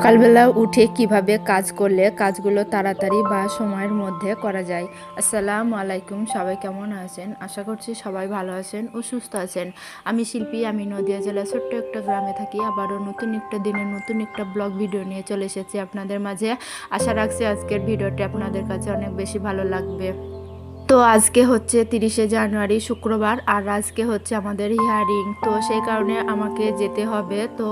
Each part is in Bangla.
সকালবেলা উঠে কিভাবে কাজ করলে কাজগুলো তাড়াতাড়ি বা সময়ের মধ্যে করা যায়। আসসালামু আলাইকুম, সবাই কেমন আছেন? আশা করছি সবাই ভালো আছেন ও সুস্থ আছেন। আমি শিল্পী, আমি নদিয়া জেলার ছোট্ট একটা গ্রামে থাকি। আবারও নতুন একটা দিনে নতুন একটা ব্লগ ভিডিও নিয়ে চলে এসেছি আপনাদের মাঝে। আশা রাখছি আজকের ভিডিওটি আপনাদের কাছে অনেক বেশি ভালো লাগবে। তো আজকে হচ্ছে 30শে জানুয়ারি শুক্রবার, আর আজকে হচ্ছে আমাদের হিয়ারিং। তো সেই কারণে আমাকে যেতে হবে। তো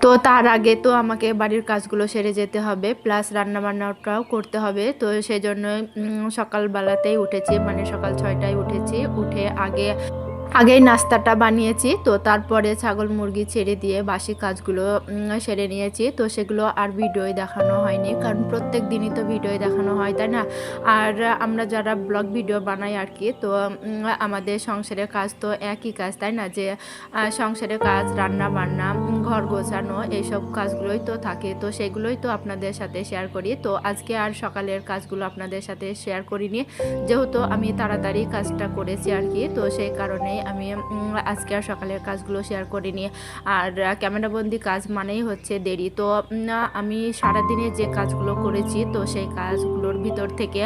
তো তার আগে তো আমাকে বাড়ির কাজগুলো সেরে যেতে হবে, প্লাস রান্নাবান্নাটাও করতে হবে। তো সেই জন্য সকালবেলাতেই উঠেছি, মানে সকাল 6টায় উঠেছি। উঠে আগেই নাস্তাটা বানিয়েছি। তো তারপরে ছাগল মুরগি ছেড়ে দিয়ে বাসি কাজগুলো সেরে নিয়েছি। তো সেগুলো আর ভিডিওয় দেখানো হয়নি, কারণ প্রত্যেক দিনই তো ভিডিওয় দেখানো হয়, তাই না? আর আমরা যারা ব্লগ ভিডিও বানাই আর কি, তো আমাদের সংসারের কাজ তো একই কাজ, তাই না? যে সংসারের কাজ, রান্না বান্না, ঘর গোছানো, এইসব কাজগুলোই তো থাকে। তো সেগুলোই তো আপনাদের সাথে শেয়ার করি। তো আজকে আর সকালের কাজগুলো আপনাদের সাথে শেয়ার করিনি, যেহেতু আমি তাড়াতাড়ি কাজটা করেছি আর কি। তো সেই কারণেই আমি আজকে আর সকালের কাজগুলো শেয়ার করিনি। আর ক্যামেরাবন্দি কাজ মানেই হচ্ছে দেরি। তো আমি সারাদিনে যে কাজগুলো করেছি, তো সেই কাজগুলোর ভিতর থেকে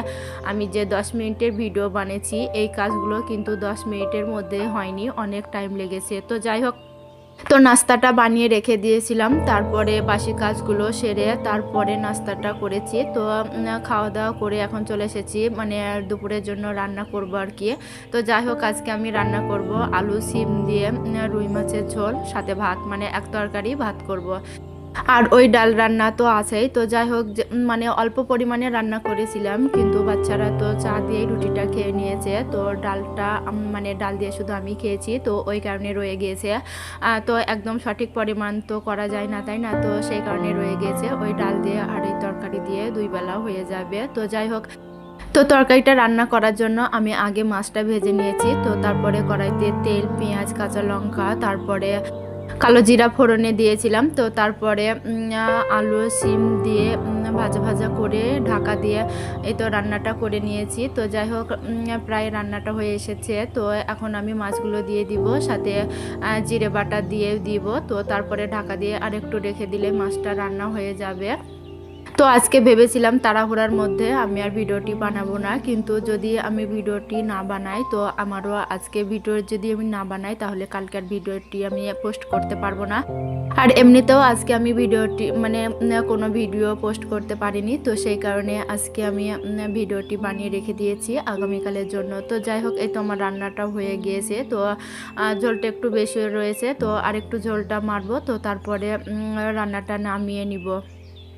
আমি যে 10 মিনিটের ভিডিও বানিয়েছি, এই কাজগুলো কিন্তু 10 মিনিটের মধ্যে হয়নি, অনেক টাইম লেগেছে। তো যাই হোক, তো নাস্তাটা বানিয়ে রেখে দিয়েছিলাম, তারপরে বাসি কাজগুলো সেরে তারপরে নাস্তাটা করেছি। তো খাওয়া দাওয়া করে এখন চলে এসেছি, মানে দুপুরের জন্য রান্না করব আর কি। তো যাই হোক, আজকে আমি রান্না করব আলু সিম দিয়ে রুই মাছের ঝোল, সাথে ভাত, মানে এক তরকারি ভাত করব। আর ওই ডাল রান্না তো আছেই। তো যাই হোক, মানে অল্প পরিমাণে রান্না করেছিলাম, কিন্তু বাচ্চারা তো চা দিয়েই রুটিটা খেয়ে নিয়েছে। তো ডালটা মানে ডাল দিয়ে শুধু আমি খেয়েছি, তো ওই কারণে রয়ে গিয়েছে। তো একদম সঠিক পরিমাণ তো করা যায় না, তাই না? তো সেই কারণে রয়ে গিয়েছে। ওই ডাল দিয়ে আর এই তরকারি দিয়ে 2 বেলা হয়ে যাবে। তো যাই হোক, তো তরকারিটা রান্না করার জন্য আমি আগে মাছটা ভেজে নিয়েছি। তো তারপরে কড়াইতে তেল, পেঁয়াজ, কাঁচা লঙ্কা, তারপরে কালো জিরা ফোড়নে দিয়েছিলাম। তো তারপরে আলু সিম দিয়ে ভাজা ভাজা করে ঢাকা দিয়ে এই তো রান্নাটা করে নিয়েছি। তো যাই হোক, প্রায় রান্নাটা হয়ে এসেছে। তো এখন আমি মাছগুলো দিয়ে দিব, সাথে জিরে বাটা দিয়ে দিব। তো তারপরে ঢাকা দিয়ে আরেকটু রেখে দিলে মাছটা রান্না হয়ে যাবে। তো আজকে ভেবেছিলাম তাড়াহুড়ার মধ্যে আমি আর ভিডিওটি বানাবো না, কিন্তু যদি আমি ভিডিওটি না বানাই, তো আমারও আজকে ভিডিও যদি আমি না বানাই, তাহলে কালকের ভিডিওটি আমি পোস্ট করতে পারবো না। আর এমনিতেও আজকে আমি ভিডিওটি মানে কোনো ভিডিও পোস্ট করতে পারিনি। তো সেই কারণে আজকে আমি ভিডিওটি বানিয়ে রেখে দিয়েছি আগামীকালের জন্য। তো যাই হোক, এই তো আমার রান্নাটা হয়ে গিয়েছে। তো ঝোলটা একটু বেশি রয়েছে, তো আরেকটু ঝোলটা মারবো। তো তারপরে রান্নাটা নামিয়ে নিব।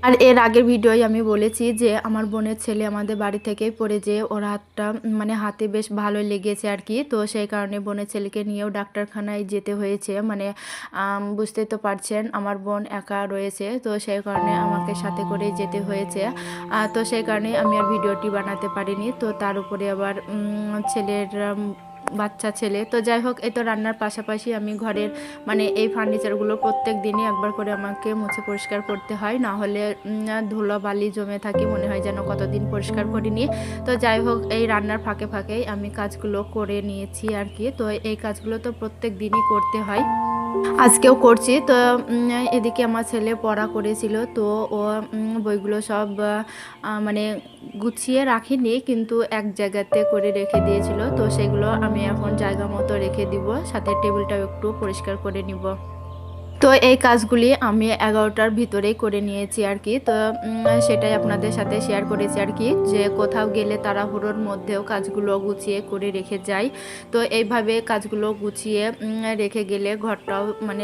আর এর আগের ভিডিওয় আমি বলেছি যে আমার বোনের ছেলে আমাদের বাড়ি থেকেই পড়ে, যে ওর হাতটা মানে হাতে বেশ ভালোই লেগেছে আর কি। তো সেই কারণে বোনের ছেলেকে নিয়েও ডাক্তারখানায় যেতে হয়েছে। মানে বুঝতেই তো পারছেন, আমার বোন একা রয়েছে, তো সেই কারণে আমাকে সাথে করেই যেতে হয়েছে। তো সেই কারণে আমি আর ভিডিওটি বানাতে পারিনি। তো তার উপরে আবার ছেলের বাচ্চা ছেলে। তো যাই হোক, এই তো রান্নার পাশাপাশি আমি ঘরের মানে এই ফার্নিচারগুলো প্রত্যেক দিনই একবার করে আমাকে মুছে পরিষ্কার করতে হয়, না হলে ধুলো বালি জমে থাকে, মনে হয় যেন কতদিন পরিষ্কার করিনি। তো যাই হোক, এই রান্নার ফাঁকে ফাঁকেই আমি কাজগুলো করে নিয়েছি আর কি। তো এই কাজগুলো তো প্রত্যেক দিনই করতে হয়, আজকেও করছি। তো এদিকে আমার ছেলে পড়া করেছিল, তো ও বইগুলো সব মানে গুছিয়ে রাখিনি, কিন্তু এক জায়গাতে করে রেখে দিয়েছিল। তো সেগুলো আমি এখন জায়গা মতো রেখে দিব, সাথে টেবিলটাও একটু পরিষ্কার করে নিব। তো এই কাজগুলি আমি 11টার ভিতরেই করে নিয়েছি আর কি। তো সেটাই আপনাদের সাথে শেয়ার করেছি আর কি, যে কোথাও গেলে তাড়াহুড়োর মধ্যেও কাজগুলো গুছিয়ে করে রেখে যাই। তো এইভাবে কাজগুলো গুছিয়ে রেখে গেলে ঘরটাও মানে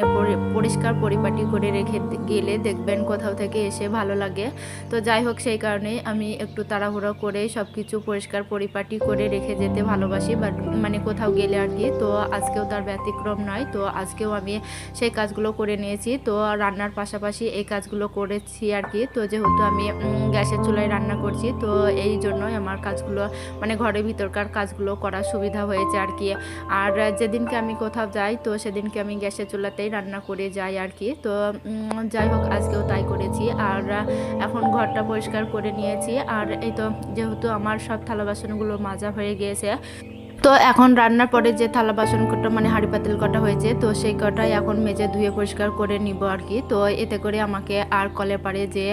পরিষ্কার পরিপাটি করে রেখে গেলে দেখবেন কোথাও থেকে এসে ভালো লাগে। তো যাই হোক, সেই কারণেই আমি একটু তাড়াহুড়ো করে সব কিছু পরিষ্কার পরিপাটি করে রেখে যেতে ভালোবাসি, বাট মানে কোথাও গেলে আর কি। তো আজকেও তার ব্যতিক্রম নয়। তো আজকেও আমি সেই কাজগুলো করে নিয়েছি। তো রান্নার পাশাপাশি এই কাজগুলো করেছি আর কি। তো যেহেতু আমি গ্যাসের চুলায় রান্না করছি, তো এই জন্যই আমার কাজগুলো মানে ঘরের ভিতরকার কাজগুলো করার সুবিধা হয়েছে আর কি। আর যেদিনকে আমি কোথাও যাই, তো সেদিনকে আমি গ্যাসের চুলাতেই রান্না করে যাই আর কি। তো যাই হোক, আজকেও তাই করেছি। আর এখন ঘরটা পরিষ্কার করে নিয়েছি। আর এই তো যেহেতু আমার সব থালা বাসনগুলো মাজা হয়ে গিয়েছে, তো এখন রান্নার পরে যে থালা বাসন কটা মানে হাঁড়ি পাতিল কটা হয়েছে, তো সেই কটাই এখন মেজে ধুয়ে পরিষ্কার করে নিব আর কি। তো এতে করে আমাকে আর কলের পাড়ে যে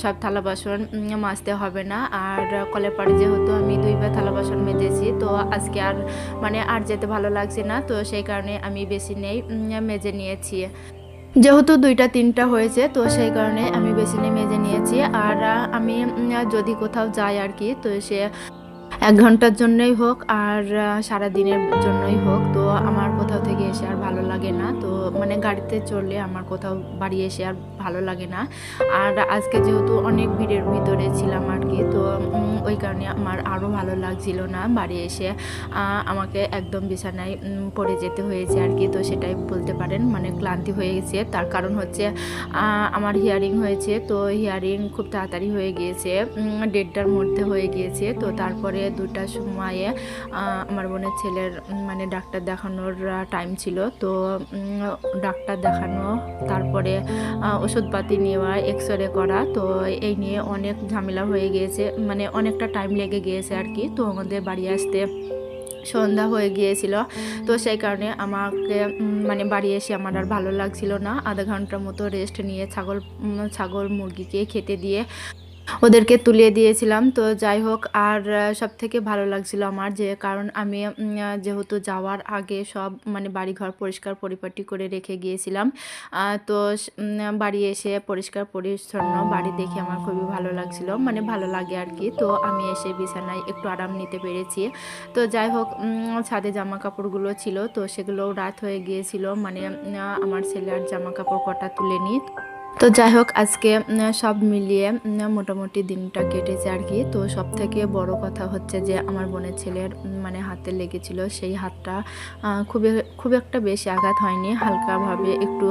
সব থালা বাসন মাজতে হবে না। আর কলের পাড়ে যেহেতু আমি 2বার থালা বাসন মেজেছি, তো আজকে আর মানে আর যেতে ভালো লাগছে না, তো সেই কারণে আমি বেসিনেই মেজে নিয়েছি। যেহেতু 2টা 3টা হয়েছে, তো সেই কারণে আমি বেসিনে মেজে নিয়েছি। আর আমি যদি কোথাও যাই আর কি, তো সে 1 ঘন্টার জন্যই হোক আর সারাদিনের জন্যই হোক, তো আমার কোথাও থেকে এসে আর ভালো লাগে না। তো মানে গাড়িতে চড়লে আমার কোথাও বাড়ি এসে আর ভালো লাগে না। আর আজকে যেহেতু অনেক ভিড়ের ভিতরে ছিলাম আর কি, তো ওই কারণে আমার আরও ভালো লাগছিল না। বাড়ি এসে আমাকে একদম বিছানায় পড়ে যেতে হয়েছে আর কি। তো সেটাই বলতে পারেন, মানে ক্লান্তি হয়ে গেছে। তার কারণ হচ্ছে আমার হিয়ারিং হয়েছে, তো হিয়ারিং খুব তাড়াতাড়ি হয়ে গিয়েছে, 1:30টার মধ্যে হয়ে গিয়েছে। তো তারপরে 2টার সময়ে আমার বোনের ছেলের মানে ডাক্তার দেখানোর টাইম ছিল। তো ডাক্তার দেখানো, তারপরে ওষুধপাতি নেওয়া, এক্সরে করা, তো এই নিয়ে অনেক ঝামেলা হয়ে গিয়েছে, মানে অনেকটা টাইম লেগে গিয়েছে আর কি। তো আমাদের বাড়ি আসতে সন্ধ্যা হয়ে গিয়েছিল। তো সেই কারণে আমাকে মানে বাড়ি এসে আমার আর ভালো লাগছিল না। আধা ঘন্টার মতো রেস্ট নিয়ে ছাগল মুরগিকে খেতে দিয়ে ওদেরকে তুলিয়ে দিয়েছিলাম। তো যাই হোক, আর সব থেকে ভালো লাগছিল আমার যে, কারণ আমি যেহেতু যাওয়ার আগে সব মানে বাড়িঘর পরিষ্কার পরিপাটি করে রেখে গিয়েছিলাম। তো বাড়ি এসে পরিষ্কার পরিচ্ছন্ন বাড়ি দেখে আমার খুবই ভালো লাগছিল, মানে ভালো লাগে আর কি। তো আমি এসে বিছানায় একটু আরাম নিতে পেরেছি। তো যাই হোক, ছাদে জামা কাপড়গুলো ছিল, তো সেগুলোও রাত হয়ে গিয়েছিল, মানে আমার ছেলে আর জামা কাপড় কটা তুলে নিই। তো যাই হোক, আজকে সব মিলিয়ে মোটামুটি দিনটা কেটেছে আর কি। তো সব থেকে বড় কথা হচ্ছে যে আমার বোনের ছেলের মানে হাতে লেগেছিল, সেই হাতটা খুব একটা বেশি আঘাত হয়নি, হালকাভাবে একটু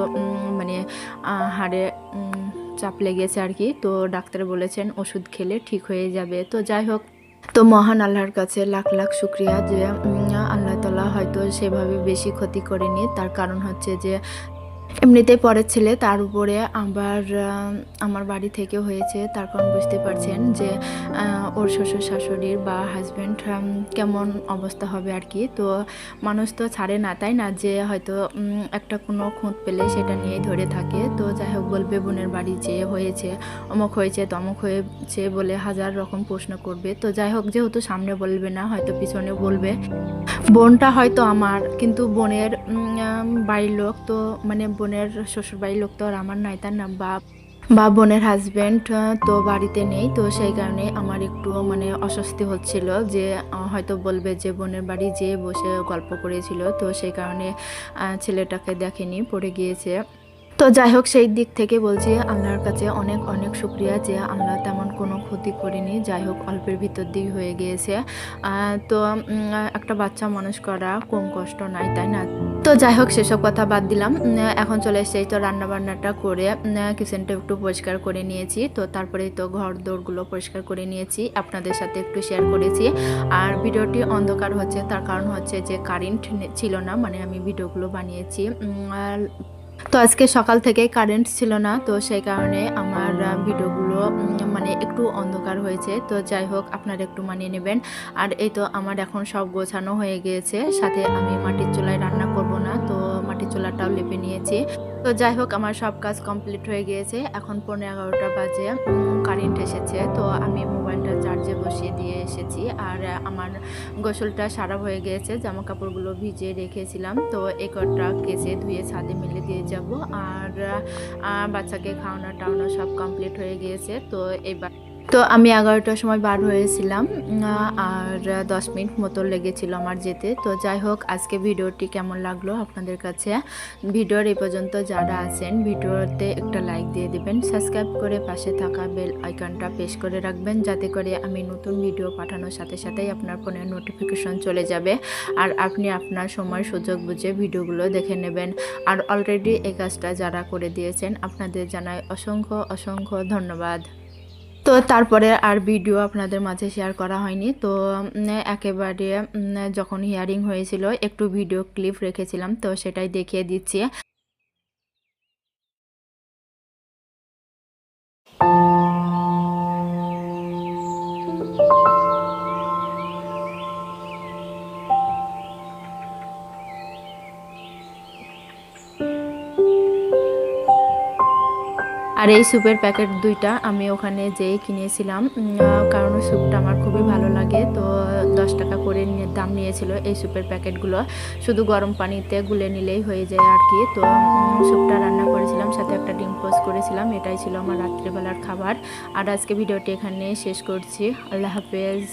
মানে হাড়ে চাপ লেগেছে আর কি। তো ডাক্তার বলেছেন ওষুধ খেলে ঠিক হয়ে যাবে। তো যাই হোক, তো মহান আল্লাহর কাছে লাখ লাখ শুক্রিয়া যে আল্লাহ তাআলা হয়তো সেভাবে বেশি ক্ষতি করেনি। তার কারণ হচ্ছে যে এমনিতেই পরের ছেলে, তার উপরে আবার আমার বাড়ি থেকে হয়েছে। তার কারণ বুঝতে পারছেন যে ওর শ্বশুর শাশুড়ির বা হাজব্যান্ড কেমন অবস্থা হবে আর কি। তো মানুষ তো ছাড়ে না, তাই না, যে হয়তো একটা কোনো খুঁত পেলে সেটা নিয়েই ধরে থাকে। তো যাই হোক, বলবে বোনের বাড়ি যে হয়েছে, অমুক হয়েছে তমুক হয়েছে বলে হাজার রকম প্রশ্ন করবে। তো যাই হোক, যেহেতু সামনে বলবে না, হয়তো পিছনে বলবে। বোনটা হয়তো আমার, কিন্তু বোনের বাড়ির লোক তো মানে বোনের শ্বশুর বাড়ির লোক তো আর আমার নাই, তার না, বা বোনের হাজব্যান্ড তো বাড়িতে নেই। তো সেই কারণে আমার একটু মানে অস্বস্তি হচ্ছিল যে হয়তো বলবে যে বোনের বাড়ি যেয়ে বসে গল্প করেছিল, তো সেই কারণে ছেলেটাকে দেখেনি, পড়ে গিয়েছে। তো যাই হোক, সেই দিক থেকে বলছি আল্লাহর কাছে অনেক অনেক শুক্রিয়া যে আল্লাহ তেমন কোনো ক্ষতি করেনি। যাই হোক, অল্পের ভিতর দিয়ে হয়ে গিয়েছে। তো একটা বাচ্চা মানুষ করা কম কষ্ট নাই, তাই না। তো যাই হোক, সেসব কথা বাদ দিলাম। এখন চলে এসেছি তো রান্না বান্নাটা করে কিচেনটা একটু পরিষ্কার করে নিয়েছি। তো তারপরেই তো ঘর দোরগুলো পরিষ্কার করে নিয়েছি, আপনাদের সাথে একটু শেয়ার করেছি। আর ভিডিওটি অন্ধকার হচ্ছে, তার কারণ হচ্ছে যে কারেন্ট ছিল না, মানে আমি ভিডিওগুলো বানিয়েছি। তো আজকে সকাল থেকেই কারেন্ট ছিল না, তো সেই কারণে আমার ভিডিওগুলো মানে একটু অন্ধকার হয়েছে। তো যাই হোক, আপনারা একটু মানিয়ে নেবেন। আর এই তো আমার এখন সব গোছানো হয়ে গিয়েছে, সাথে আমি মাটির চুলায় রান্না করব না, তো মাটির চুলাটাও লেপে নিয়েছি। তো যাই হোক, আমার সব কাজ কমপ্লিট হয়ে গিয়েছে। এখন 11:15 বাজে, কারেন্ট এসেছে। তো আমি মোবাইলটা চার্জে বসিয়ে দিয়ে এসেছি। আর আমার গোসলটা সারা হয়ে গিয়েছে, জামা কাপড়গুলো ভিজিয়ে রেখেছিলাম, তো এই কটা কেচে ধুয়ে ছাদে মেলে দিয়ে যাব। আর বাচ্চাকে খাওয়ানো টাওয়ানো সব কমপ্লিট হয়ে গিয়েছে। তো আমি 11টার সময় বার হয়েছিলাম, আর 10 মিনিট মতো লেগেছিল আমার যেতে। তো যাই হোক, আজকে ভিডিওটি কেমন লাগলো আপনাদের কাছে। ভিডিওর এই পর্যন্ত যারা আছেন, ভিডিওতে একটা লাইক দিয়ে দেবেন, সাবস্ক্রাইব করে পাশে থাকা বেল আইকনটা প্রেস করে রাখবেন, যাতে করে আমি নতুন ভিডিও পাঠানোর সাথে সাথেই আপনার ফোনে নোটিফিকেশন চলে যাবে, আর আপনি আপনার সময় সুযোগ বুঝে ভিডিওগুলো দেখে নেবেন। আর অলরেডি এই কাজটা যারা করে দিয়েছেন, আপনাদের জানাই অসংখ্য অসংখ্য ধন্যবাদ। তো তারপরে আর ভিডিও আপনাদের মাঝে শেয়ার করা হয়নি। তো একেবারে যখন হিয়ারিং হয়েছিল একটু ভিডিও ক্লিপ রেখেছিলাম, তো সেটাই দেখিয়ে দিচ্ছি। আর এই স্যুপের প্যাকেট দুইটা আমি ওখানে যেয়ে কিনেছিলাম, কারণ স্যুপটা আমার খুবই ভালো লাগে। তো 10 টাকা করে দাম নিয়েছিল এই স্যুপের প্যাকেটগুলো। শুধু গরম পানিতে গুলে নিলেই হয়ে যায় আর কি। তো স্যুপটা রান্না করেছিলাম, সাথে একটা ডিম পোস্ট করেছিলাম। এটাই ছিল আমার রাত্রিবেলার খাবার। আর আজকে ভিডিওটি এখানে শেষ করছি। আল্লাহ হাফেজ।